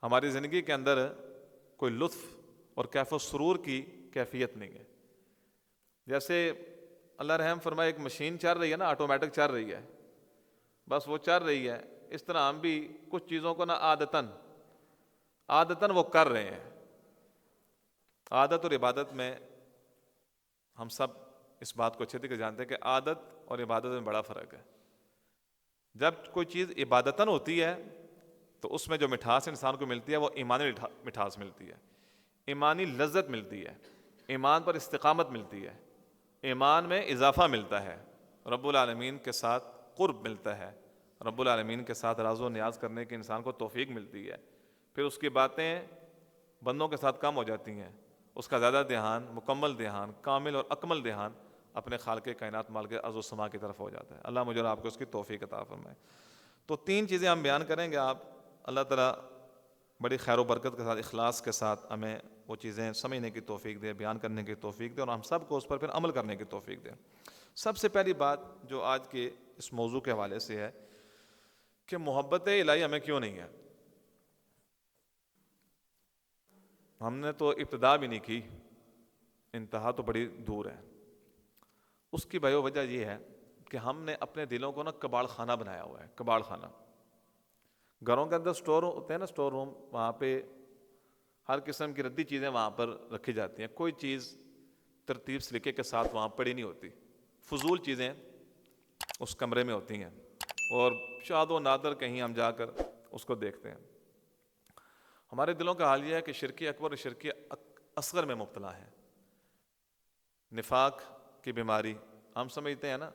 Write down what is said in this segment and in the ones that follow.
ہماری زندگی کے اندر کوئی لطف اور کیف و سرور کی کیفیت نہیں ہے. جیسے اللہ رحم فرمائے ایک مشین چل رہی ہے نا، آٹومیٹک چل رہی ہے، بس وہ چل رہی ہے، اس طرح ہم بھی کچھ چیزوں کو نا عادتاً وہ کر رہے ہیں. عادت اور عبادت میں ہم سب اس بات کو اچھے طریقے سے جانتے ہیں کہ عادت اور عبادت میں بڑا فرق ہے. جب کوئی چیز عبادتاً ہوتی ہے تو اس میں جو مٹھاس انسان کو ملتی ہے وہ ایمانی مٹھاس ملتی ہے، ایمانی لذت ملتی ہے، ایمان پر استقامت ملتی ہے، ایمان میں اضافہ ملتا ہے، رب العالمین کے ساتھ قرب ملتا ہے، رب العالمین کے ساتھ راز و نیاز کرنے کی انسان کو توفیق ملتی ہے. پھر اس کی باتیں بندوں کے ساتھ کم ہو جاتی ہیں، اس کا زیادہ دھیان، مکمل دھیان، کامل اور اکمل دھیان اپنے خالق کائنات مالک ارض و سما کی طرف ہو جاتا ہے. اللہ مجھے اور آپ کو اس کی توفیق عطا فرمائے. تو 3 چیزیں ہم بیان کریں گے. آپ اللہ تعالیٰ بڑی خیر و برکت کے ساتھ، اخلاص کے ساتھ ہمیں وہ چیزیں سمجھنے کی توفیق دے، بیان کرنے کی توفیق دے، اور ہم سب کو اس پر پھر عمل کرنے کی توفیق دے. سب سے پہلی بات جو آج کے اس موضوع کے حوالے سے ہے کہ محبت الہی ہمیں کیوں نہیں ہے. ہم نے تو ابتدا بھی نہیں کی، انتہا تو بڑی دور ہے. اس کی وجہ یہ ہے کہ ہم نے اپنے دلوں کو نا کباڑ خانہ بنایا ہوا ہے. کباڑ خانہ، گھروں کے اندر سٹور ہوتے ہیں نا، سٹور روم، وہاں پہ ہر قسم کی ردی چیزیں وہاں پر رکھی جاتی ہیں. کوئی چیز ترتیب سلیقے کے ساتھ وہاں پڑی نہیں ہوتی، فضول چیزیں اس کمرے میں ہوتی ہیں، اور شاد و نادر کہیں ہم جا کر اس کو دیکھتے ہیں. ہمارے دلوں کا حال یہ ہے کہ شرک اکبر اور شرک اصغر میں مبتلا ہے. نفاق کی بیماری ہم سمجھتے ہیں نا.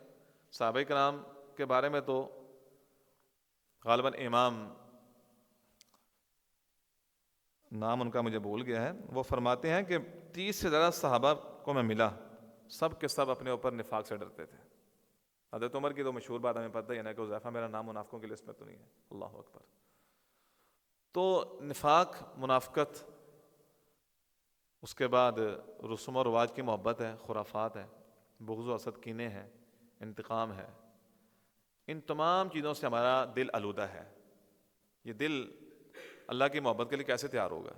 صحابہ کرام کے بارے میں تو غالباً امام، نام ان کا مجھے بھول گیا ہے، وہ فرماتے ہیں کہ 30 سے زیادہ صحابہ کو میں ملا، سب کے سب اپنے اوپر نفاق سے ڈرتے تھے. حضرت عمر کی تو مشہور بات ہمیں پتہ ہی ہے نا کہ حذیفہ میرا نام منافقوں کی لسٹ میں تو نہیں ہے. اللہ اکبر. تو نفاق، منافقت، اس کے بعد رسوم و رواج کی محبت ہے، خرافات ہے، بغض و حسد، کینے ہیں، انتقام ہے. ان تمام چیزوں سے ہمارا دل آلودہ ہے. یہ دل اللہ کی محبت کے لیے کیسے تیار ہوگا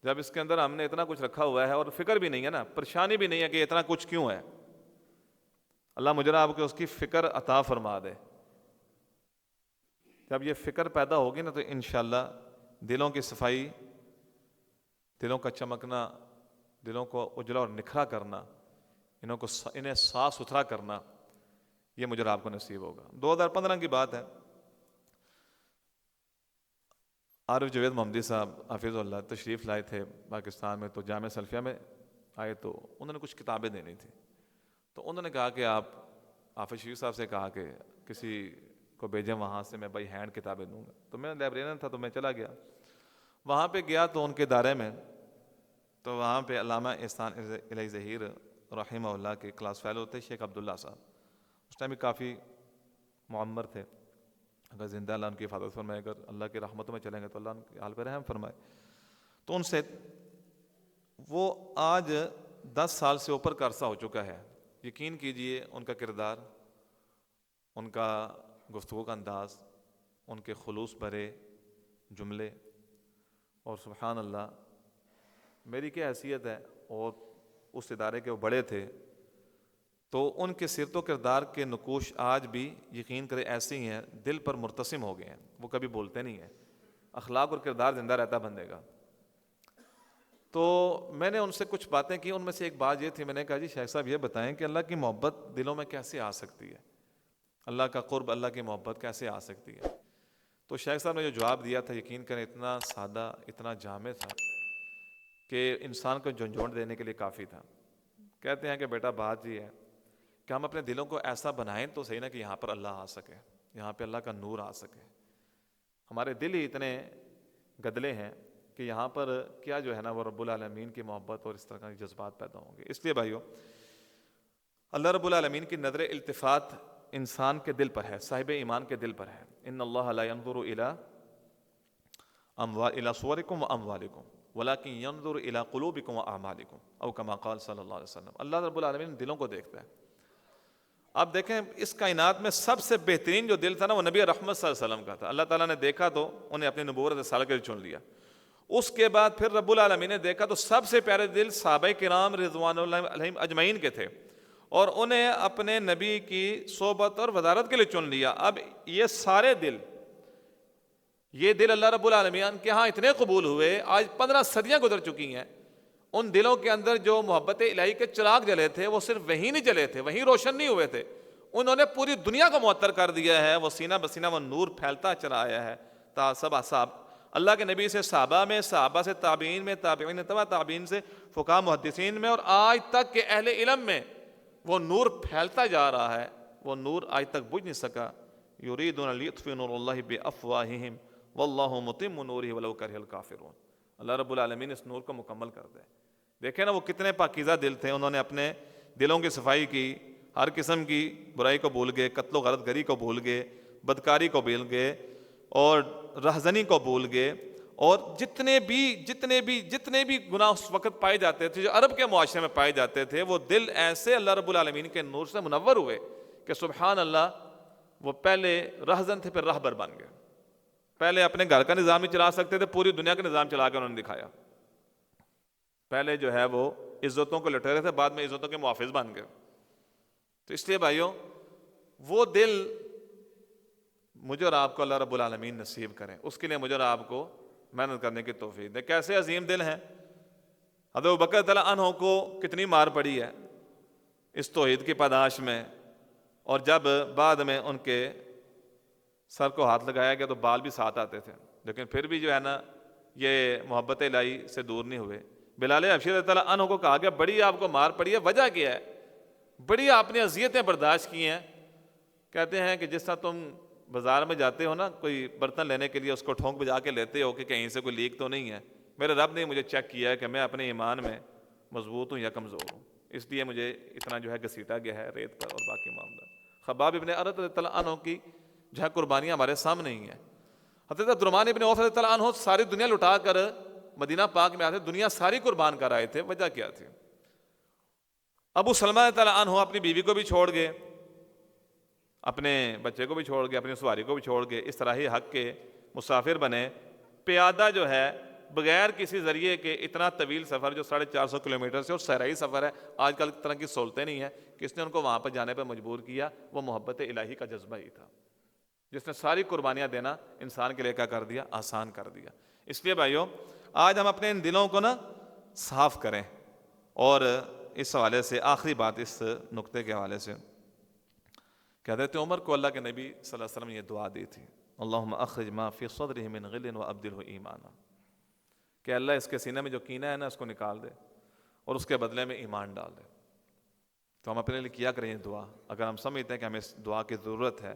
جب اس کے اندر ہم نے اتنا کچھ رکھا ہوا ہے اور فکر بھی نہیں ہے نا، پریشانی بھی نہیں ہے کہ اتنا کچھ کیوں ہے. اللہ مجھے آپ کو اس کی فکر عطا فرما دے. جب یہ فکر پیدا ہوگی نا تو انشاءاللہ دلوں کی صفائی، دلوں کا چمکنا، دلوں کو اجلا اور نکھرا کرنا، انہیں صاف ستھرا کرنا، یہ مجھے آپ کو نصیب ہوگا. 2015 کی بات ہے. عارف جوید محمدی صاحب حافظ اللہ تشریف لائے تھے پاکستان میں، تو جامعہ سلفیہ میں آئے تو انہوں نے کچھ کتابیں دینی تھی. تو انہوں نے کہا کہ آپ حافظ شریف صاحب سے کہا کہ کسی کو بھیجیں وہاں سے، میں بائی ہینڈ کتابیں دوں گا. تو میں لائبریرین تھا تو میں چلا گیا. وہاں پہ گیا تو ان کے دائرے میں، تو وہاں پہ علامہ احسان الہی ظہیر رحمہ اللہ کے کلاس فیلو تھے شیخ عبداللہ صاحب. اس ٹائم بھی کافی معمر تھے. اگر زندہ اللہ ان کی حفاظت فرمائے، اگر اللہ کی رحمتوں میں چلیں گے تو اللہ ان کے حال پہ رحم فرمائے. تو ان سے وہ آج 10 سال سے اوپر کا عرصہ ہو چکا ہے. یقین کیجئے ان کا کردار، ان کا گفتگو کا انداز، ان کے خلوص بھرے جملے، اور سبحان اللہ میری کیا حیثیت ہے، اور اس ادارے کے وہ بڑے تھے، تو ان کے سیرت و کردار کے نقوش آج بھی یقین کرے ایسے ہی ہیں، دل پر مرتسم ہو گئے ہیں. وہ کبھی بولتے نہیں ہیں، اخلاق اور کردار زندہ رہتا بندے کا. تو میں نے ان سے کچھ باتیں کی. ان میں سے ایک بات یہ تھی، میں نے کہا جی شیخ صاحب یہ بتائیں کہ اللہ کی محبت دلوں میں کیسے آ سکتی ہے، اللہ کا قرب، اللہ کی محبت کیسے آ سکتی ہے. تو شیخ صاحب نے جو جواب دیا تھا، یقین کریں اتنا سادہ، اتنا جامع تھا کہ انسان کو جھنجھوڑ دینے کے لیے کافی تھا. کہتے ہیں کہ بیٹا بات یہ ہے کہ ہم اپنے دلوں کو ایسا بنائیں تو صحیح نا کہ یہاں پر اللہ آ سکے، یہاں پہ اللہ کا نور آ سکے. ہمارے دل ہی اتنے گدلے ہیں کہ یہاں پر کیا جو ہے نا وہ رب العالمین کی محبت اور اس طرح کے جذبات پیدا ہوں گے. اس لیے بھائیو، اللہ رب العالمین کی نظر التفات انسان کے دل پر ہے، صاحب ایمان کے دل پر ہے. ان اللہ لا ينظر الى صورکم واموالکم ولکن ينظر الى قلوبکم واعمالکم او کما قال صلی اللہ علیہ وسلم. اللہ رب العالمین دلوں کو دیکھتا ہے. آپ دیکھیں اس کائنات میں سب سے بہترین جو دل تھا نا وہ نبی رحمت صلی اللہ علیہ وسلم کا تھا. اللہ تعالیٰ نے دیکھا تو انہیں اپنی نبوت رسالت کے لیے چن لیا. اس کے بعد پھر رب العالمین نے دیکھا تو سب سے پیارے دل صحابہ کرام رضوان اللہ علیہم اجمعین کے تھے, اور انہیں اپنے نبی کی صحبت اور وزارت کے لیے چن لیا. اب یہ سارے دل, یہ دل اللہ رب العالمین کے ہاں اتنے قبول ہوئے, آج 15 صدیاں گزر چکی ہیں. ان دلوں کے اندر جو محبت الہی کے چراغ جلے تھے وہ صرف وہیں نہیں جلے تھے, وہیں روشن نہیں ہوئے تھے, انہوں نے پوری دنیا کو معطر کر دیا ہے. وہ سینہ بسینہ وہ نور پھیلتا چلا آیا ہے. صحاب اللہ کے نبی سے صحابہ میں, صحابہ سے تابعین میں, تابعین تبع تابعین سے فقہاء محدثین میں, اور آج تک کے اہل علم میں وہ نور پھیلتا جا رہا ہے. وہ نور آج تک بجھ نہیں سکا. یریدون لیطفئوا نور اللہ بافواہہم واللہ متم نورہ ولو کرہ الکافرون. اللہ رب العالمین اس نور کو مکمل کر دے. دیکھیں نا وہ کتنے پاکیزہ دل تھے, انہوں نے اپنے دلوں کی صفائی کی, ہر قسم کی برائی کو بھول گئے, قتل و غارت گری کو بھول گئے, بدکاری کو بھول گئے, اور رہزنی کو بھول گئے, اور جتنے بھی گناہ اس وقت پائے جاتے تھے جو عرب کے معاشرے میں پائے جاتے تھے, وہ دل ایسے اللہ رب العالمین کے نور سے منور ہوئے کہ سبحان اللہ, وہ پہلے رہزن تھے پھر راہبر بن گئے. پہلے اپنے گھر کا نظام نہیں چلا سکتے تھے, پوری دنیا کا نظام چلا کے انہوں نے دکھایا. پہلے جو ہے وہ عزتوں کو لٹے رہے تھے, بعد میں عزتوں کے محافظ بن گئے. تو اس لیے بھائیوں وہ دل مجھے اور آپ کو اللہ رب العالمین نصیب کریں, اس کے لیے مجھے اور آپ کو محنت کرنے کی توفیق دے. کیسے عظیم دل ہیں. حضرت ابوبکر رضی اللہ عنہ کو کتنی مار پڑی ہے اس توحید کی پاداش میں, اور جب بعد میں ان کے سر کو ہاتھ لگایا گیا تو بال بھی ساتھ آتے تھے, لیکن پھر بھی جو ہے نا یہ محبت الہی سے دور نہیں ہوئے. بلال حبشی رضی اللہ عنہ کو کہا گیا بڑی آپ کو مار پڑی ہے, وجہ کیا ہے, بڑی آپ نے اذیتیں برداشت کی ہیں. کہتے ہیں کہ جس طرح تم بازار میں جاتے ہو نا کوئی برتن لینے کے لیے, اس کو ٹھونک بجا کے لیتے ہو کہ کہیں سے کوئی لیک تو نہیں ہے, میرے رب نے مجھے چیک کیا ہے کہ میں اپنے ایمان میں مضبوط ہوں یا کمزور ہوں, اس لیے مجھے اتنا جو ہے گھسیٹا گیا ہے ریت پر اور باقی معاملہ. خباب ابن ارت رضی اللہ عنہ کی جو ہے قربانیاں ہمارے سامنے ہی ہیں. حضرت عبدالرحمن ابن عوف رضی اللہ عنہ ساری دنیا لٹا کر مدینہ پاک میں آتے, دنیا ساری قربان کر آئے تھے. وجہ کیا تھی؟ ابو سلمہ رضی اللہ عنہ اپنی بیوی کو بھی چھوڑ گئے, اپنے بچے کو بھی چھوڑ گئے, اپنی سواری کو بھی چھوڑ گئے, اس طرح ہی حق کے مسافر بنے. پیادہ جو ہے بغیر کسی ذریعے کے اتنا طویل سفر جو 450 کلومیٹر سے, اور صحرائی سفر ہے, آج کل طرح کی سہولتیں نہیں ہیں, کس نے ان کو وہاں پر جانے پر مجبور کیا؟ وہ محبت الہی کا جذبہ ہی تھا جس نے ساری قربانیاں دینا انسان کے لیے کیا کر دیا؟ آسان کر دیا. اس لیے بھائیوں آج ہم اپنے ان دلوں کو نا صاف کریں. اور اس حوالے سے آخری بات اس نقطے کے حوالے سے کہ حضرت عمر کو اللہ کے نبی صلی اللہ علیہ وسلم نے یہ دعا دی تھی, اللہم اخرج ما فی صدرہ من غل وابدلہ ایمانا, کہ اللہ اس کے سینے میں جو کینہ ہے نا اس کو نکال دے اور اس کے بدلے میں ایمان ڈال دے. تو ہم اپنے لیے کیا کریں یہ دعا, اگر ہم سمجھتے ہیں کہ ہمیں اس دعا کی ضرورت ہے,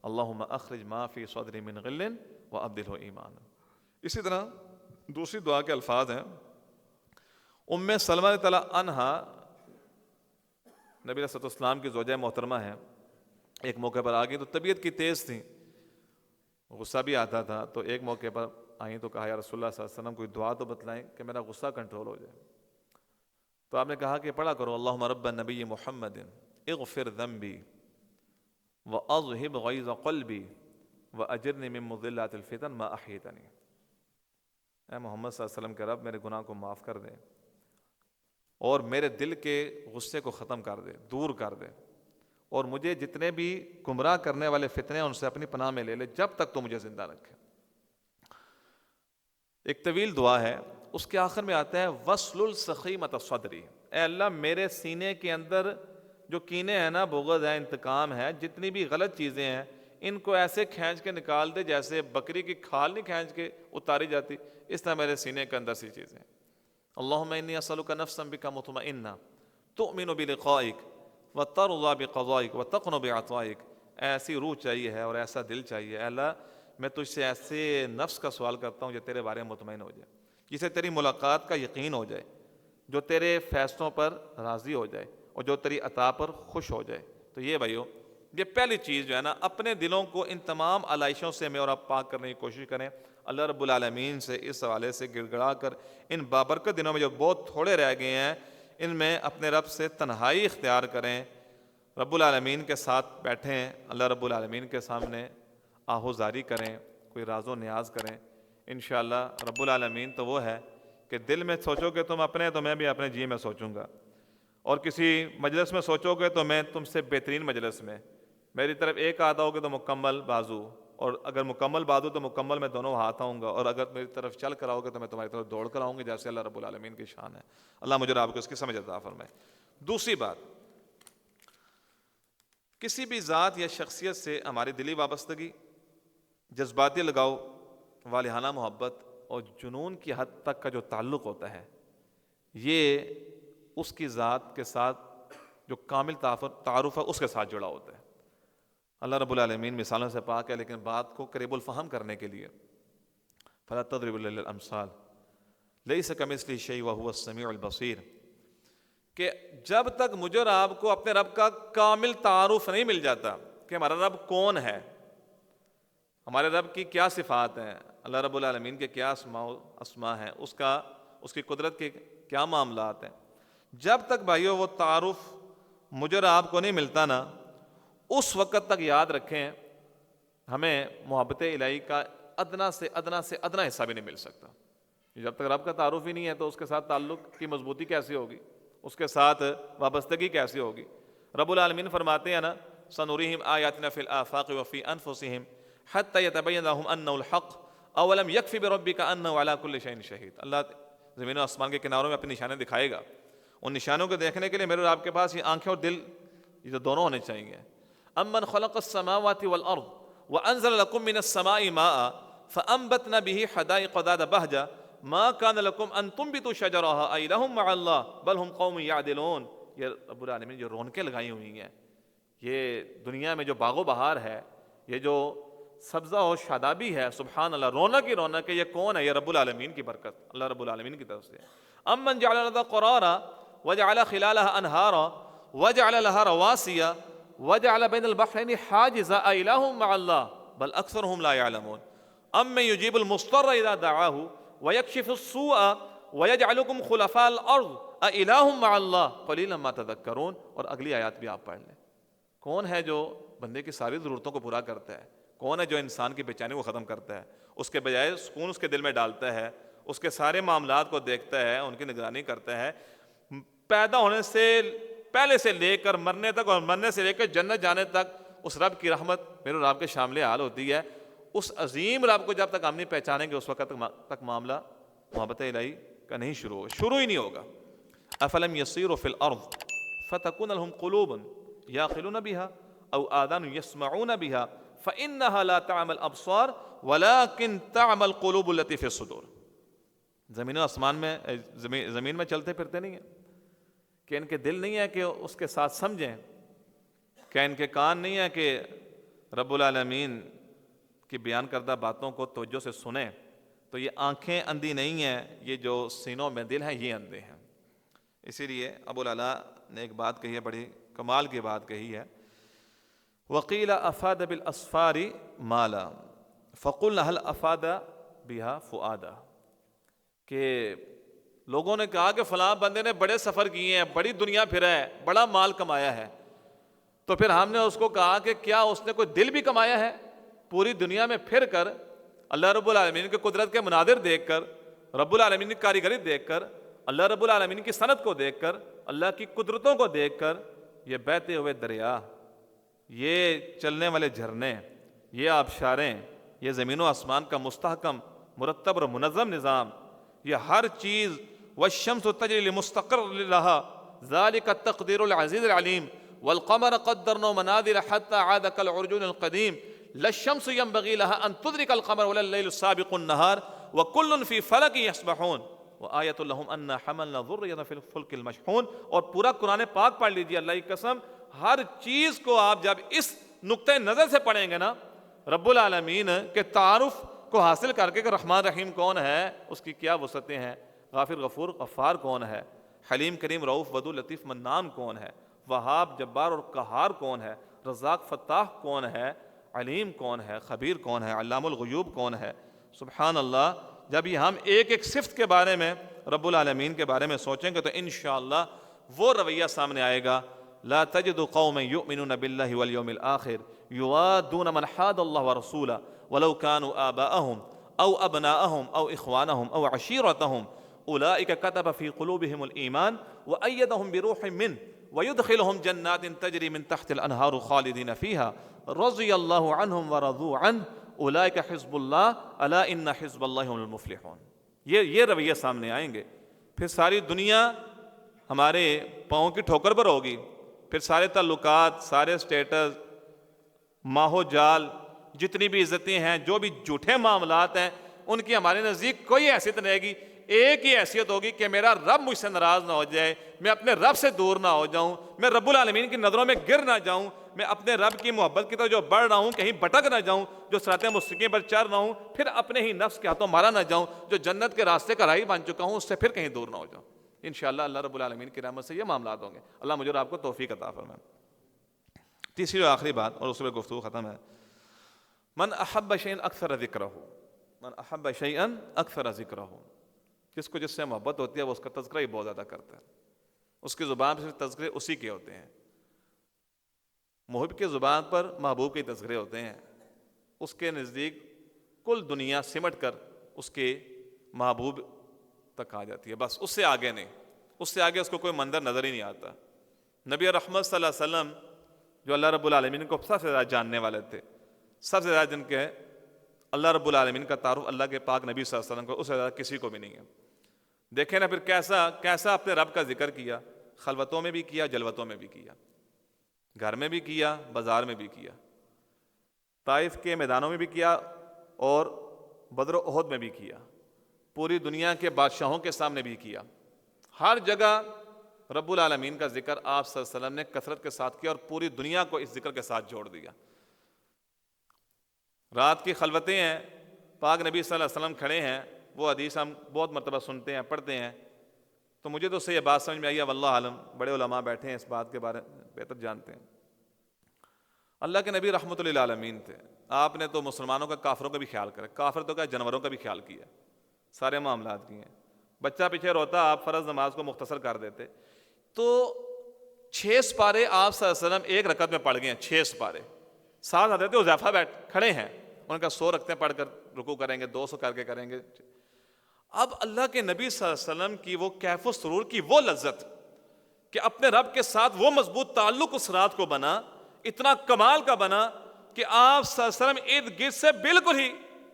اللہم اخرج ما فی صدرہ من غل وابدلہ ایمانا. اسی طرح دوسری دعا کے الفاظ ہیں, ام سلمہ رضی اللہ عنہا نبی صلی اللہ علیہ وسلم کی زوجہ محترمہ ہیں, ایک موقع پر آ گئی تو طبیعت کی تیز تھی, غصہ بھی آتا تھا, تو ایک موقع پر آئیں تو کہا یا رسول اللہ صلی اللہ علیہ وسلم کوئی دعا تو بتلائیں کہ میرا غصہ کنٹرول ہو جائے. تو آپ نے کہا کہ پڑھا کرو اللہم رب نبی محمد اغفر ذنبی واذہب غیظ قلبی واجرنی من مضلات الفتن ما احیتنی. اے محمد صلی اللہ علیہ وسلم کے رب میرے گناہ کو معاف کر دے اور میرے دل کے غصے کو ختم کر دے, دور کر دے, اور مجھے جتنے بھی گمراہ کرنے والے فتنے ہیں ان سے اپنی پناہ میں لے لے جب تک تو مجھے زندہ رکھے. ایک طویل دعا ہے, اس کے آخر میں آتا ہے وصل السخیمۃ صدری, اے اللہ میرے سینے کے اندر جو کینے ہیں نا, بغض ہے, انتقام ہے, جتنی بھی غلط چیزیں ہیں ان کو ایسے کھینچ کے نکال دے جیسے بکری کی کھال نہیں کھینچ کے اتاری جاتی, اس طرح میرے سینے کے اندر سی چیزیں. اللہم انی اسألک نفسا بک مطمئنہ تؤمن بلقائک وترضی بقضائک وتقنع بعطائک. ایسی روح چاہیے ہے اور ایسا دل چاہیے. اے اللہ میں تجھ سے ایسے نفس کا سوال کرتا ہوں جو تیرے بارے میں مطمئن ہو جائے, جسے تیری ملاقات کا یقین ہو جائے, جو تیرے فیصلوں پر راضی ہو جائے اور جو تیری عطا پر خوش ہو جائے. تو یہ بھائیو یہ پہلی چیز جو ہے نا, اپنے دلوں کو ان تمام علائشوں سے میں اور آپ پاک کرنے کی کوشش کریں. اللہ رب العالمین سے اس حوالے سے گڑ گڑا کر ان بابرکت دنوں میں جو بہت تھوڑے رہ گئے ہیں ان میں اپنے رب سے تنہائی اختیار کریں, رب العالمین کے ساتھ بیٹھیں، اللہ رب العالمین کے سامنے آہوزاری کریں، کوئی راز و نیاز کریں، انشاءاللہ رب العالمین تو وہ ہے کہ دل میں سوچو گے تم اپنے تو میں بھی اپنے جی میں سوچوں گا، اور کسی مجلس میں سوچو گے تو میں تم سے بہترین مجلس میں، میری طرف ایک ہاتھ آؤ گے تو مکمل بازو، اور اگر مکمل بازو تو مکمل میں دونوں ہاتھ آؤں گا، اور اگر میری طرف چل کر آؤ گے تو میں تمہاری طرف دوڑ کر آؤں گی، جیسے اللہ رب العالمین کی شان ہے۔ اللہ مجھے اور آپ کو اس کی سمجھ عطا فرمائے۔ دوسری بات، کسی بھی ذات یا شخصیت سے ہماری دلی وابستگی، جذباتی لگاؤ، والہانہ محبت اور جنون کی حد تک کا جو تعلق ہوتا ہے، یہ اس کی ذات کے ساتھ جو کامل تعارف ہے اس کے ساتھ جڑا ہوتا ہے۔ اللہ رب العالمین مثالوں سے پاک ہے، لیکن بات کو قریب الفہم کرنے کے لیے فَلَا تَضْرِبُوا لِلَّهِ الْأَمْثَالَ لَيْسَ كَمِثْلِهِ شَيْءٌ وَهُوَ السَّمِيعُ الْبَصِيرُ، کہ جب تک مجھے اور آپ کو اپنے رب کا کامل تعارف نہیں مل جاتا کہ ہمارا رب کون ہے، ہمارے رب کی کیا صفات ہیں، اللہ رب العالمین کے کیا اسماء ہیں، اس کی قدرت کے کیا معاملات ہیں، جب تک بھائیو وہ تعارف مجھے اور آپ کو نہیں ملتا نا، اس وقت تک یاد رکھیں ہمیں محبت الہی کا ادنا سے ادنا حصہ بھی نہیں مل سکتا۔ جب تک رب کا تعارف ہی نہیں ہے تو اس کے ساتھ تعلق کی مضبوطی کیسی ہوگی، اس کے ساتھ وابستگی کیسی ہوگی۔ رب العالمین فرماتے ہیں نا سنريهم آیاتنا فی الآفاق وفی انفسهم حتی یتبین لهم انہ الحق اولم یکفی بربک انہ علی کل شیء شہید۔ اللہ زمین و آسمان کے کناروں میں اپنی نشانیں دکھائے گا، ان نشانوں کو دیکھنے کے لیے میرے اور آپ کے پاس یہ آنکھیں اور دل یہ تو دونوں ہونے چاہیے۔ امن خلق السماوات والارض وانزل لكم من السماء ماء فانبتنا به حدائق ذات بهجة ما كان لكم ان تنبتوا شجرها أإله مع الله بل هم قوم يعدلون۔ یہ رب العالمین جو رونقیں لگائی ہوئی ہیں، یہ دنیا میں جو باغ و بہار ہے، یہ جو سبزہ و شادابی ہے، سبحان اللہ، رونق ہی رونق ہے، یہ کون ہے؟ یہ رب العالمین کی برکت، اللہ رب العالمین کی طرف سے۔ امن جعل الارض قرارا وجعل خلالها انہارا وجعل لها رواسیا وجعل بین البحرین حاجزا أإله مع الله بل اکثرهم لا يعلمون امن يجيب المضطر اذا دعاه ويكشف السوء ويجعلكم خلفاء الارض أإله مع الله قليلا ما تذكرون۔ اور اگلی آیات بھی آپ پڑھ لیں، کون ہے جو بندے کی ساری ضرورتوں کو پورا کرتا ہے؟ کون ہے جو انسان کی بے چینی کو ختم کرتا ہے، اس کے بجائے سکون اس کے دل میں ڈالتا ہے، اس کے سارے معاملات کو دیکھتا ہے، ان کی نگرانی کرتا ہے، پیدا ہونے سے پہلے سے لے کر مرنے تک اور مرنے سے لے کر جنت جانے تک اس رب کی رحمت میرے اور آپ کے شامل حال ہوتی ہے۔ اس عظیم رب کو جب تک ہم نہیں پہچانیں گے اس وقت تک معاملہ محبت الہی کا نہیں شروع ہی نہیں ہوگا۔ افلم یسیروا فی الارض فتکون لهم قلوب یعقلون بها او آذان یسمعون بها فانها لا تعمى الابصار ولكن تعمى القلوب التي في الصدور۔ زمین و آسمان میں زمین میں چلتے پھرتے نہیں ہیں کہ ان کے دل نہیں ہے کہ اس کے ساتھ سمجھیں، کیا ان کے کان نہیں ہے کہ رب العالمین کی بیان کردہ باتوں کو توجہ سے سنیں؟ تو یہ آنکھیں اندھی نہیں ہیں، یہ جو سینوں میں دل ہیں یہ اندھے ہیں۔ اسی لیے ابو العلا نے ایک بات کہی ہے، بڑی کمال کی بات کہی ہے، وقیل افاد بالاسفار مالا فقلنا هل افاد بها فؤادا، کہ لوگوں نے کہا کہ فلاں بندے نے بڑے سفر کیے ہیں، بڑی دنیا پھرا ہے، بڑا مال کمایا ہے، تو پھر ہم نے اس کو کہا کہ کیا اس نے کوئی دل بھی کمایا ہے؟ پوری دنیا میں پھر کر اللہ رب العالمین کے قدرت کے مناظر دیکھ کر، رب العالمین کی کاریگری دیکھ کر، اللہ رب العالمین کی صنعت کو دیکھ کر، اللہ کی قدرتوں کو دیکھ کر، یہ بہتے ہوئے دریا، یہ چلنے والے جھرنے، یہ آبشاریں، یہ زمین و آسمان کا مستحکم مرتب اور منظم نظام، یہ ہر چیز، والشمس تجری لمستقر لها ذلك التقدیر العزیز العلیم والقمر قدرناه منازل حتى عاد كالعرجون القدیم لا الشمس ينبغي لها ان تدرك القمر ولا الليل سابق النهار وكل في فلك يسبحون وآیۃ لهم انا حملنا ذریۃ فی الفلک المشحون۔ اور پورا قرآن پاک پڑھ لیجیے، اللہ کی قسم ہر چیز کو آپ جب اس نقطۂ نظر سے پڑھیں گے نا، رب العالمین کے تعارف کو حاصل کر کے کہ رحمان رحیم کون ہے، اس کی کیا وسعتیں ہیں، غافر غفور غفار کون ہے، حلیم کریم رؤوف ودود لطیف منان کون ہے، وہاب جبار اور قہار کون ہے، رزاق فتاح کون ہے، علیم کون ہے، خبیر کون ہے، علام الغیوب کون ہے، سبحان اللہ۔ جب یہ ہم ایک ایک صفت کے بارے میں رب العالمین کے بارے میں سوچیں گے تو انشاءاللہ وہ رویہ سامنے آئے گا لا تجد قوما يؤمنون بالله واليوم الآخر يوادون من حاد الله ورسوله ولو كانوا آباءهم أو أبناءهم أو إخوانهم أو عشيرتهم أولئك كتب في قلوبهم الإيمان وأيدهم بروح منه ويدخلهم جنات تجري من تحت الأنهار خالدين فيها رضي الله عنهم ورضوا عنه أولئك حزب الله ألا إن حزب الله هم المفلحون. یہ رویہ سامنے آئیں گے، پھر ساری دنیا ہمارے پاؤں کی ٹھوکر پر ہوگی، پھر سارے تعلقات، سارے سٹیٹس، ماحو جال، جتنی بھی عزتیں ہیں، جو بھی جھوٹے معاملات ہیں، ان کی ہمارے نزدیک کوئی حیثیت نہیں رہے گی. ایک ہی حیثیت ہوگی کہ میرا رب مجھ سے ناراض نہ ہو جائے، میں اپنے رب سے دور نہ ہو جاؤں، میں رب العالمین کی نظروں میں گر نہ جاؤں، میں اپنے رب کی محبت کی طرف جو بڑھ رہا ہوں کہیں بھٹک نہ جاؤں، جو صراط مستقیم پر چل رہا ہوں پھر اپنے ہی نفس کے ہاتھوں مارا نہ جاؤں، جو جنت کے راستے کا راہی بن چکا ہوں اس سے پھر کہیں دور نہ ہو جاؤں. انشاءاللہ اللہ رب العالمین کی رحمت سے یہ معاملات ہوں گے. اللہ مجھے اور آپ کو توفیق عطا فرمائے. تیسری اور آخری بات اور اس پہ گفتگو ختم ہے. من احب شیئا اکثر ذکرہ، من احب شیئا اکثر ذکرہ، جس کو جس سے محبت ہوتی ہے وہ اس کا تذکرہ ہی بہت زیادہ کرتا ہے، اس کی زبان سے تذکرے اسی کے ہوتے ہیں. محب کی زبان پر محبوب کے تذکرے ہوتے ہیں، اس کے نزدیک کل دنیا سمٹ کر اس کے محبوب تک آ جاتی ہے، بس اس سے آگے نہیں، اس سے آگے اس کو کوئی منظر نظر ہی نہیں آتا. نبی رحمت صلی اللہ علیہ وسلم جو اللہ رب العالمین کو سب سے زیادہ جاننے والے تھے، سب سے زیادہ جن کے اللہ رب العالمین کا تعارف اللہ کے پاک نبی صلی اللہ علیہ وسلم کو اس سے زیادہ کسی کو بھی نہیں ہے. دیکھیں نا پھر کیسا اپنے رب کا ذکر کیا، خلوتوں میں بھی کیا، جلوتوں میں بھی کیا، گھر میں بھی کیا، بازار میں بھی کیا، طائف کے میدانوں میں بھی کیا اور بدر و احد میں بھی کیا، پوری دنیا کے بادشاہوں کے سامنے بھی کیا. ہر جگہ رب العالمین کا ذکر آپ صلی اللہ علیہ وسلم نے کثرت کے ساتھ کیا اور پوری دنیا کو اس ذکر کے ساتھ جوڑ دیا. رات کی خلوتیں ہیں، پاک نبی صلی اللہ علیہ وسلم کھڑے ہیں، وہ حدیث ہم بہت مرتبہ سنتے ہیں، پڑھتے ہیں، تو مجھے تو اس سے یہ بات سمجھ میں آئی ہے، واللہ عالم بڑے علماء بیٹھے ہیں اس بات کے بارے میں بہتر جانتے ہیں. اللہ کے نبی رحمۃ للعالمین تھے، آپ نے تو مسلمانوں کا، کافروں کا بھی خیال کرا، کافر تو کیا جانوروں کا بھی خیال کیا، سارے معاملات کیے ہیں. بچہ پیچھے روتا آپ فرض نماز کو مختصر کر دیتے، تو 6 سپارے آپ صلی اللہ علیہ وسلم ایک رکعت میں پڑھ گئے ہیں، 6 سپارے. ساتھ حضرت حذیفہ بیٹھ کھڑے ہیں، ان کا 100 رکعتیں پڑھ کر رکوع کریں گے، 200 کر کے کریں گے. اب اللہ کے نبی صلی اللہ علیہ وسلم کی وہ کیف و سرور کی وہ لذت کہ اپنے رب کے ساتھ وہ مضبوط تعلق اس رات کو بنا، اتنا کمال کا بنا کہ آپ صلی اللہ علیہ وسلم ارد گرد سے بالکل ہی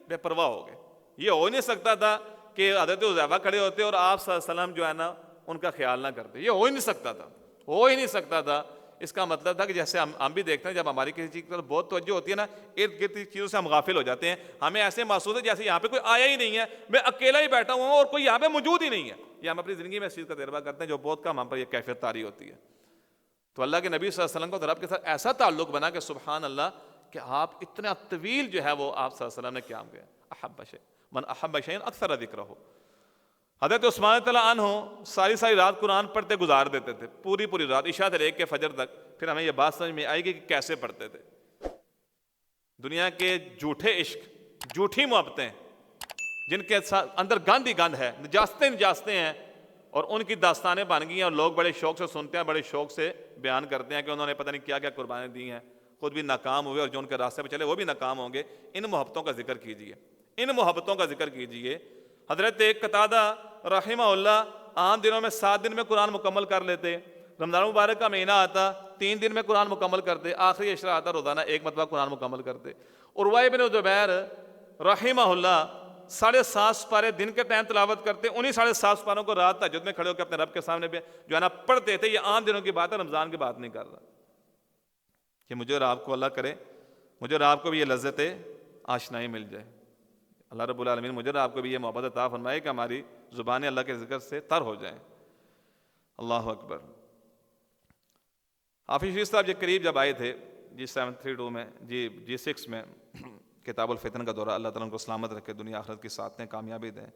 بے پرواہ ہو گئے. یہ ہو نہیں سکتا تھا کہ حضرت حذیفہ کھڑے ہوتے اور آپ صلی اللہ علیہ وسلم جو ہے نا ان کا خیال نہ کرتے، یہ ہو ہی نہیں سکتا تھا، ہو ہی نہیں سکتا تھا. اس کا مطلب تھا کہ جیسے ہم بھی دیکھتے ہیں جب ہماری کسی چیز کی طرف بہت توجہ ہوتی ہے نا، ارد گرد کی چیزوں سے ہم غافل ہو جاتے ہیں، ہمیں ایسے محسوس ہے جیسے یہاں پہ کوئی آیا ہی نہیں ہے، میں اکیلا ہی بیٹھا ہوا ہوں اور کوئی یہاں پہ موجود ہی نہیں ہے. یہ ہم اپنی زندگی میں اس چیز کا تجربہ کرتے ہیں جو بہت کم ہم پر یہ کیفیت طاری ہوتی ہے. تو اللہ کے نبی صلی اللہ علیہ وسلم کو رب کے ساتھ ایسا تعلق بنا کہ سبحان اللہ کہ آپ اتنا طویل جو ہے وہ آپ صلی اللہ علیہ وسلم نے قیام کیا. احب شیء من احب شیئا اکثر ذکرہ. حضرت عثمان رضی اللہ عنہ ساری رات قرآن پڑھتے گزار دیتے تھے، پوری رات عشاء سے لے کے فجر تک. پھر ہمیں یہ بات سمجھ میں آئے گی کہ کیسے پڑھتے تھے. دنیا کے جھوٹے عشق، جھوٹی محبتیں جن کے اندر گند ہی گند ہے، نجاستیں ہیں، اور ان کی داستانیں بن گئی ہیں اور لوگ بڑے شوق سے سنتے ہیں، بڑے شوق سے بیان کرتے ہیں کہ انہوں نے پتہ نہیں کیا قربانیاں دی ہیں، خود بھی ناکام ہوئے اور جو ان کے راستے پہ چلے وہ بھی ناکام ہوں گے. ان محبتوں کا ذکر کیجیے، ان محبتوں کا ذکر کیجیے. حضرت قتادہ رحمہ اللہ عام دنوں میں 7 دن میں قرآن مکمل کر لیتے، رمضان مبارک کا مہینہ آتا 3 دن میں قرآن مکمل کرتے، آخری عشرہ آتا روزانہ 1 مرتبہ قرآن مکمل کرتے. عروہ بن زبیر رحمہ اللہ 7.5 سپارے دن کے ٹائم تلاوت کرتے، انہی 7.5 سپاروں کو رات تہجد میں کھڑے ہو کے اپنے رب کے سامنے جو ہے نا پڑھتے تھے. یہ عام دنوں کی بات ہے، رمضان کی بات نہیں کر رہا. کہ مجھے اور آپ کو اللہ کرے، مجھے اور آپ کو بھی یہ لذت آشنائی مل جائے. اللہ رب العالمین مجھے اور آپ کو بھی یہ محبت عطا فرمائے کہ ہماری زبانیں اللہ کے ذکر سے تر ہو جائیں. اللہ اکبر. حافظ شریف صاحب یہ قریب جب آئے تھے G732 میں G6 میں کتاب الفتن کا دورہ، اللہ تعالیٰ ان کو سلامت رکھے، دنیا آخرت کی ساتھ دیں، کامیابی دیں.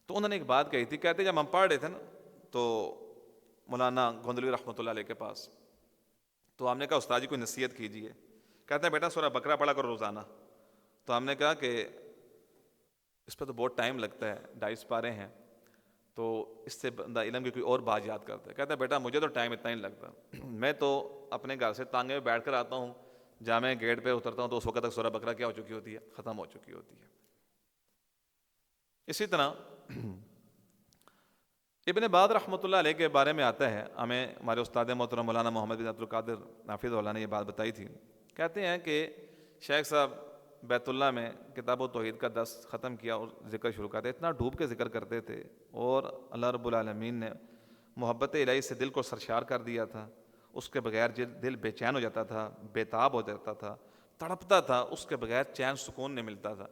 تو انہوں نے ایک بات کہی تھی، کہتے جب ہم پڑھ رہے تھے نا تو مولانا گوندلوی رحمۃ اللہ علیہ کے پاس، تو ہم نے کہا استاد جی کوئی نصیحت کیجیے. کہتے ہیں بیٹا سورہ بقرہ پڑھا کرو روزانہ. تو ہم نے کہا کہ اس پہ تو بہت ٹائم لگتا ہے، 2.5 سپارے ہیں. تو اس سے بندہ علم کی کوئی اور بات یاد کرتا ہے. کہتا ہے بیٹا مجھے تو ٹائم اتنا ہی لگتا, میں تو اپنے گھر سے تانگے میں بیٹھ کر آتا ہوں, جامع گیٹ پہ اترتا ہوں تو اس وقت تک سورہ بقرہ کیا ہو چکی ہوتی ہے, ختم ہو چکی ہوتی ہے. اسی طرح ابن باز رحمۃ اللہ علیہ کے بارے میں آتا ہے, ہمیں ہمارے استاد محترم مولانا محمد بن عبد القادر نافذ اللہ نے یہ بات بتائی تھی. کہتے ہیں کہ شیخ صاحب بیت اللہ میں کتاب و توحید کا درس ختم کیا اور ذکر شروع کرتے, اتنا ڈوب کے ذکر کرتے تھے, اور اللہ رب العالمین نے محبت الہی سے دل کو سرشار کر دیا تھا. اس کے بغیر دل بے چین ہو جاتا تھا, بےتاب ہو جاتا تھا, تڑپتا تھا, اس کے بغیر چین سکون نہیں ملتا تھا.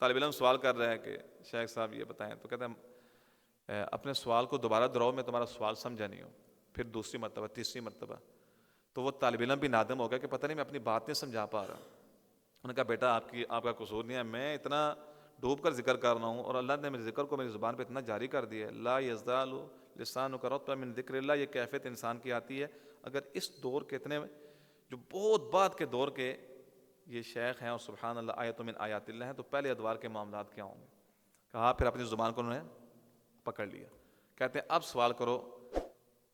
طالب علم سوال کر رہا ہے کہ شیخ صاحب یہ بتائیں, تو کہتے ہیں اپنے سوال کو دوبارہ دہراؤ, میں تمہارا سوال سمجھا نہیں ہوں. پھر دوسری مرتبہ, تیسری مرتبہ, تو وہ طالب علم بھی نادم ہو گیا کہ پتہ نہیں میں اپنی بات نہیں سمجھا پا رہا. انہوں نے کہا بیٹا آپ کا قصور نہیں ہے, میں اتنا ڈوب کر ذکر کر رہا ہوں اور اللہ نے میرے ذکر کو میری زبان پہ اتنا جاری کر دیا ہے. لا یزال لسانک رطبا من ذکر اللہ, یہ کیفیت انسان کی آتی ہے اگر اس دور کے اتنے جو بہت بعد کے دور کے یہ شیخ ہیں اور سبحان اللہ آیت من آیات اللہ ہیں, تو پہلے ادوار کے معاملات کیا ہوں گے. کہا پھر اپنی زبان کو انہوں نے پکڑ لیا. کہتے ہیں اب سوال کرو,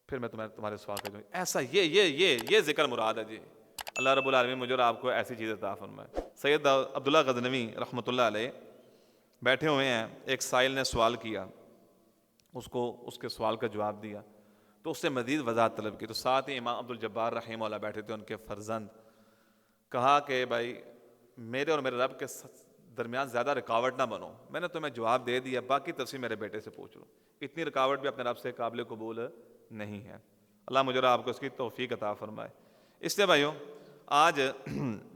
پھر میں تمہارے سوال کر دوں. ایسا یہ ذکر مراد ہے جی. اللہ رب العالمین مجھے اور آپ کو ایسی چیز عطا فرمائے. سید عبداللہ غزنوی رحمۃ اللہ علیہ بیٹھے ہوئے ہیں, ایک سائل نے سوال کیا, اس کے سوال کا جواب دیا, تو اس سے مزید وضاحت طلب کی. تو ساتھ ہی امام عبدالجبار رحمہ اللہ بیٹھے تھے, ان کے فرزند. کہا کہ بھائی میرے اور میرے رب کے درمیان زیادہ رکاوٹ نہ بنو, میں نے تمہیں جواب دے دیا, باقی تفصیل میرے بیٹے سے پوچھ لو. اتنی رکاوٹ بھی اپنے رب سے قابل قبول نہیں ہے. اللہ مجھے اور آپ کو اس کی توفیق عطا فرمائے. اس لیے بھائیوں آج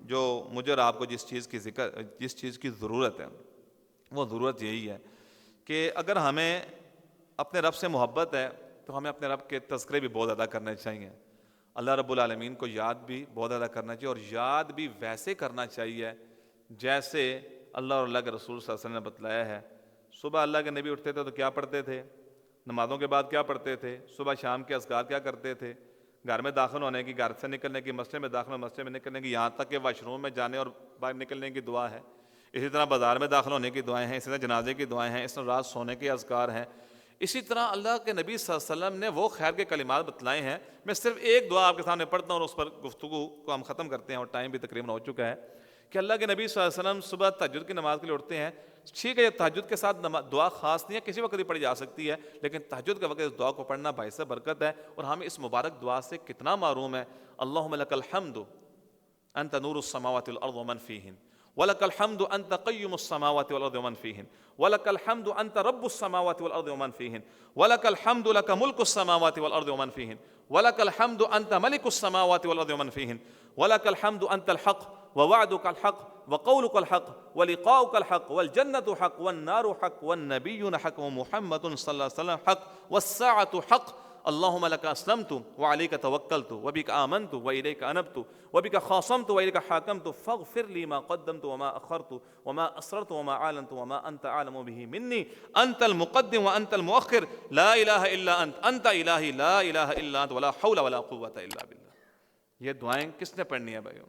جو مجھے اور آپ کو جس چیز کی ضرورت ہے وہ ضرورت یہی ہے کہ اگر ہمیں اپنے رب سے محبت ہے تو ہمیں اپنے رب کے تذکرے بھی بہت زیادہ کرنے چاہیے. اللہ رب العالمین کو یاد بھی بہت زیادہ کرنا چاہیے, اور یاد بھی ویسے کرنا چاہیے جیسے اللہ اور اللہ کے رسول صلی اللہ علیہ وسلم نے بتلایا ہے. صبح اللہ کے نبی اٹھتے تھے تو کیا پڑھتے تھے, نمازوں کے بعد کیا پڑھتے تھے, صبح شام کے اذکار کیا کرتے تھے, گھر میں داخل ہونے کی, گھر سے نکلنے کی, مسجد میں داخل ہونے, مسجد میں نکلنے کی, یہاں تک کہ واش روم میں جانے اور باہر نکلنے کی دعا ہے. اسی طرح بازار میں داخل ہونے کی دعائیں ہیں, اسی طرح جنازے کی دعائیں ہیں, اس طرح رات سونے کے اذکار ہیں. اسی طرح اللہ کے نبی صلی اللہ علیہ وسلم نے وہ خیر کے کلمات بتلائے ہیں. میں صرف ایک دعا آپ کے سامنے پڑھتا ہوں اور اس پر گفتگو کو ہم ختم کرتے ہیں, اور ٹائم بھی تقریباً ہو چکا ہے. کہ اللہ کے نبی صلی اللہ علیہ وسلم صبح تہجد کی نماز کے لیے اٹھتے ہیں. ٹھیک ہے, یہ تہجد کے ساتھ دعا خاص نہیں ہے, کسی وقت بھی پڑھی جا سکتی ہے, لیکن تہجد کے وقت اس دعا کو پڑھنا باعث برکت ہے, اور ہم اس مبارک دعا سے کتنا محروم ہے. اللہم لک الحمد انت نور السماوات والارض ومن فیہن, ولک الحمد انت قیم السماوات والارض ومن فیہن, ولک الحمد انت رب السماوات والارض ومن فیہن, ولک الحمد لک ملک السماوات والارض ومن فیہن, ولک الحمد انت ملک السماوات والارض ومن فیہن, ولک الحمد انت الحق ووعدك الحق وقولك الحق ولقاؤك الحق والجنة حق والنار حق والنبيون حق ومحمد صلى الله عليه وسلم حق والساعة حق. اللهم لك أسلمت وعليك توكلت وبك آمنت وإليك أنبت وبك خاصمت وإليك حاكمت فاغفر لي ما قدمت وما أخرت وما أسررت وما أعلنت وما أنت أعلم به مني, أنت المقدم وأنت المؤخر, لا إله إلا أنت إلهي لا إله إلا أنت ولا حول ولا قوة إلا بالله. یہ دعائیں کس نے پڑھنی ہے بھائیوں؟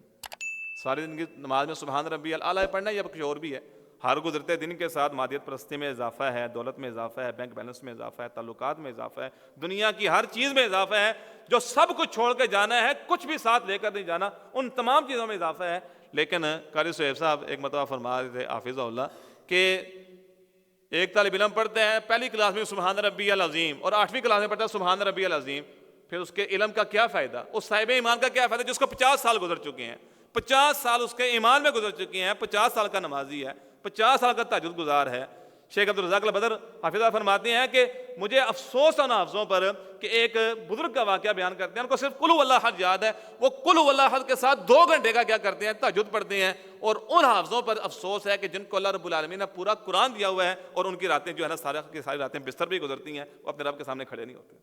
ساری دن کی نماز میں سبحان ربی الاعلیٰ پڑھنا ہے یا کچھ اور بھی ہے؟ ہر گزرتے دن کے ساتھ مادیت پرستی میں اضافہ ہے, دولت میں اضافہ ہے, بینک بیلنس میں اضافہ ہے, تعلقات میں اضافہ ہے, دنیا کی ہر چیز میں اضافہ ہے. جو سب کچھ چھوڑ کے جانا ہے, کچھ بھی ساتھ لے کر نہیں جانا, ان تمام چیزوں میں اضافہ ہے. لیکن قاری صہیب صاحب ایک مرتبہ فرما رہے تھے حافظہ اللہ کہ ایک طالب علم پڑھتے ہیں پہلی کلاس میں سبحان ربی العظیم اور 8ویں کلاس میں پڑھتا ہے سبحان ربی العظیم, پھر اس کے علم کا کیا فائدہ, اس صاحب ایمان کا کیا فائدہ جس کو 50 سال گزر چکے ہیں, 50 سال اس کے ایمان میں گزر چکی ہیں, 50 سال کا نمازی ہے, 50 سال کا تہجد گزار ہے. شیخ عبدالرزاق البدر حافظہ فرماتے ہیں کہ مجھے افسوس ان حافظوں پر کہ ایک بزرگ کا واقعہ بیان کرتے ہیں, ان کو صرف قل هو اللہ احد یاد ہے, وہ قل هو اللہ احد کے ساتھ 2 گھنٹے کا کیا کرتے ہیں, تہجد پڑھتے ہیں. اور ان حافظوں پر افسوس ہے کہ جن کو اللہ رب العالمین نے پورا قرآن دیا ہوا ہے اور ان کی راتیں جو ہے نا ساری راتیں بستر بھی گزرتی ہیں, وہ اپنے رب کے سامنے کھڑے نہیں ہوتے.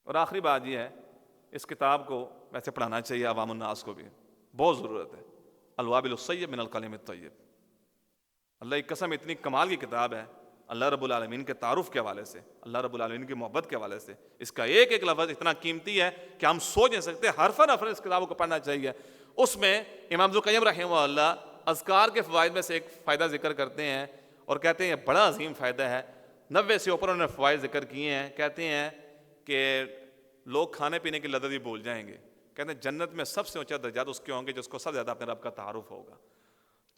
اور آخری بات یہ ہے, اس کتاب کو ویسے پڑھانا چاہیے عوام الناس کو بھی, بہت ضرورت ہے. الوابل الصیب من الکلم الطیب, اللہ کی قسم اتنی کمال کی کتاب ہے اللہ رب العالمین کے تعارف کے حوالے سے, اللہ رب العالمین کی محبت کے حوالے سے. اس کا ایک ایک لفظ اتنا قیمتی ہے کہ ہم سوچ نہیں سکتے. حرفاً حرف اس کتاب کو پڑھنا چاہیے. اس میں امام ابن القیم رحمہ اللہ اذکار کے فوائد میں سے ایک فائدہ ذکر کرتے ہیں اور کہتے ہیں یہ بڑا عظیم فائدہ ہے. 90 سے اوپر انہوں نے فوائد ذکر کیے ہیں. کہتے ہیں کہ لوگ کھانے پینے کی لذت بھی بھول جائیں گے. کہتے ہیں جنت میں سب سے اونچا درجات اس کے ہوں گے جس کو سب سے زیادہ اپنے رب کا تعارف ہوگا.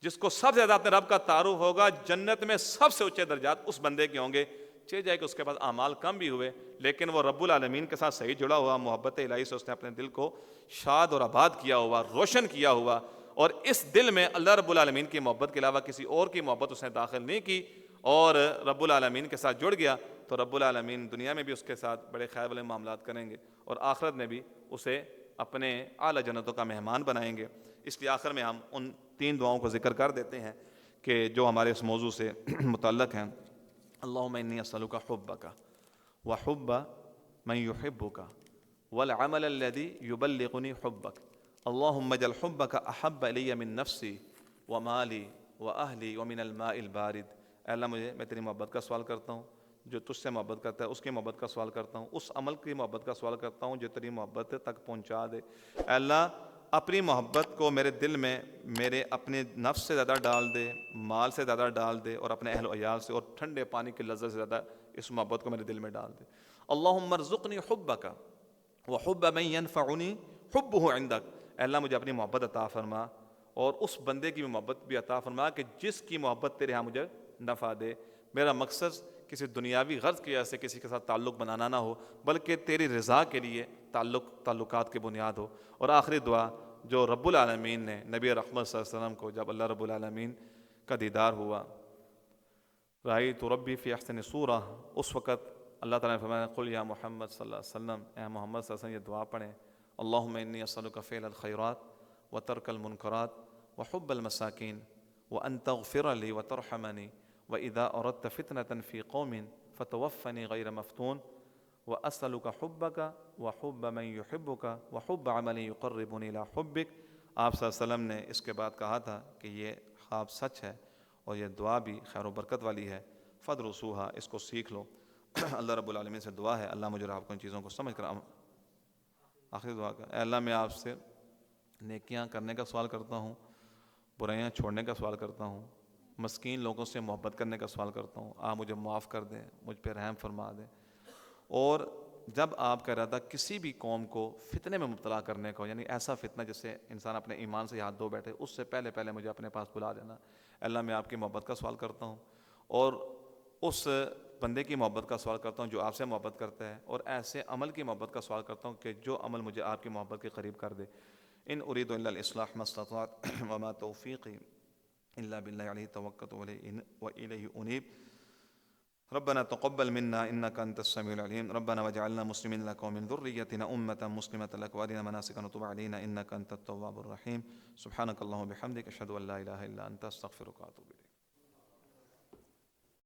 جس کو سب سے زیادہ اپنے رب کا تعارف ہوگا, جنت میں سب سے اونچے درجات اس بندے کے ہوں گے. چاہے جائے کہ اس کے پاس اعمال کم بھی ہوئے, لیکن وہ رب العالمین کے ساتھ صحیح جڑا ہوا, محبت الہی سے اس نے اپنے دل کو شاد اور آباد کیا ہوا, روشن کیا ہوا, اور اس دل میں اللہ رب العالمین کی محبت کے علاوہ کسی اور کی محبت اس نے داخل نہیں کی, اور رب العالمین کے ساتھ جڑ گیا, تو رب العالمین دنیا میں بھی اس کے ساتھ بڑے خیر والے معاملات کریں گے, اور آخرت میں بھی اسے اپنے اعلیٰ جنتوں کا مہمان بنائیں گے. اس لیے آخر میں ہم ان 3 دعاؤں کو ذکر کر دیتے ہیں کہ جو ہمارے اس موضوع سے متعلق ہیں. اللہم انی اسألک حبک وحب من یحبک والعمل الذی یبلغنی حبک. اللہم اجعل حبک احب الی من نفسی ومالی واہلی ومن الماء البارد. اے اللہ میں تیری محبت کا سوال کرتا ہوں, جو تجھ سے محبت کرتا ہے اس کی محبت کا سوال کرتا ہوں, اس عمل کی محبت کا سوال کرتا ہوں جو تیری محبت تک پہنچا دے. اے اللہ اپنی محبت کو میرے دل میں میرے اپنے نفس سے زیادہ ڈال دے, مال سے زیادہ ڈال دے, اور اپنے اہل و عیال سے اور ٹھنڈے پانی کی لذت سے زیادہ اس محبت کو میرے دل میں ڈال دے. اللہم ارزقنی حبک وحب من ینفعنی حبہ عندک. اے اللہ مجھے اپنی محبت عطا فرما, اور اس بندے کی بھی محبت بھی عطا فرما کہ جس کی محبت تیرے ہاں مجھے نفع دے. میرا مقصد کسی دنیاوی غرض کی وجہ سے کسی کے ساتھ تعلق بنانا نہ ہو, بلکہ تیری رضا کے لیے تعلقات کی بنیاد ہو. اور آخری دعا جو رب العالمین نے نبی رحمت صلی اللہ علیہ وسلم کو جب اللہ رب العالمین کا دیدار ہوا, رأیت ربی فی احسن صورہ, اس وقت اللہ تعالیٰ نے فرمایا قل یا محمد صلی اللہ علیہ وسلم, اے محمد صلی اللہ علیہ وسلم یہ دعا پڑھیں, اللہم انی اسألک فعل الخیرات وترک المنکرات وحب المساکین وان تغفر لی وترحمنی وإذا أردت فتنة في قوم فتوفني غير مفتون وأسألك حبك وحب من يحبك وحب عمل يقربني إلى حبك. آپ صلی اللہ علیہ وسلم نے اس کے بعد کہا تھا کہ یہ خواب سچ ہے اور یہ دعا بھی خیر و برکت والی ہے, فدرسوها, اس کو سیکھ لو. اللہ رب العالمین سے دعا ہے اللہ مجھے اور آپ کو ان چیزوں کو سمجھ کر آخری دعا کا, اے اللہ میں آپ سے نیکیاں کرنے کا سوال کرتا ہوں, برائیاں چھوڑنے کا سوال کرتا ہوں, مسکین لوگوں سے محبت کرنے کا سوال کرتا ہوں. آپ مجھے معاف کر دیں, مجھ پہ رحم فرما دیں. اور جب آپ کا ارادہ کسی بھی قوم کو فتنے میں مبتلا کرنے کا ہو, یعنی ایسا فتنہ جس سے انسان اپنے ایمان سے ہاتھ دھو بیٹھے, اس سے پہلے مجھے اپنے پاس بلا دینا. اللہ میں آپ کی محبت کا سوال کرتا ہوں, اور اس بندے کی محبت کا سوال کرتا ہوں جو آپ سے محبت کرتا ہے, اور ایسے عمل کی محبت کا سوال کرتا ہوں کہ جو عمل مجھے آپ کی محبت کے قریب کر دے. ان اريد الا الاصلاح ما استطعت وما توفیقی الا بالله علیہ توکلت والیہ انیب. ربنا تقبل منا انك انت السميع العليم. ربنا واجعلنا مسلمين لك ومن ذريتنا امة مسلمة لك وارنا مناسكنا وتب علينا انك انت التواب الرحيم. سبحانك اللهم وبحمدك اشهد ان لا اله الا انت استغفرك واتوب اليك.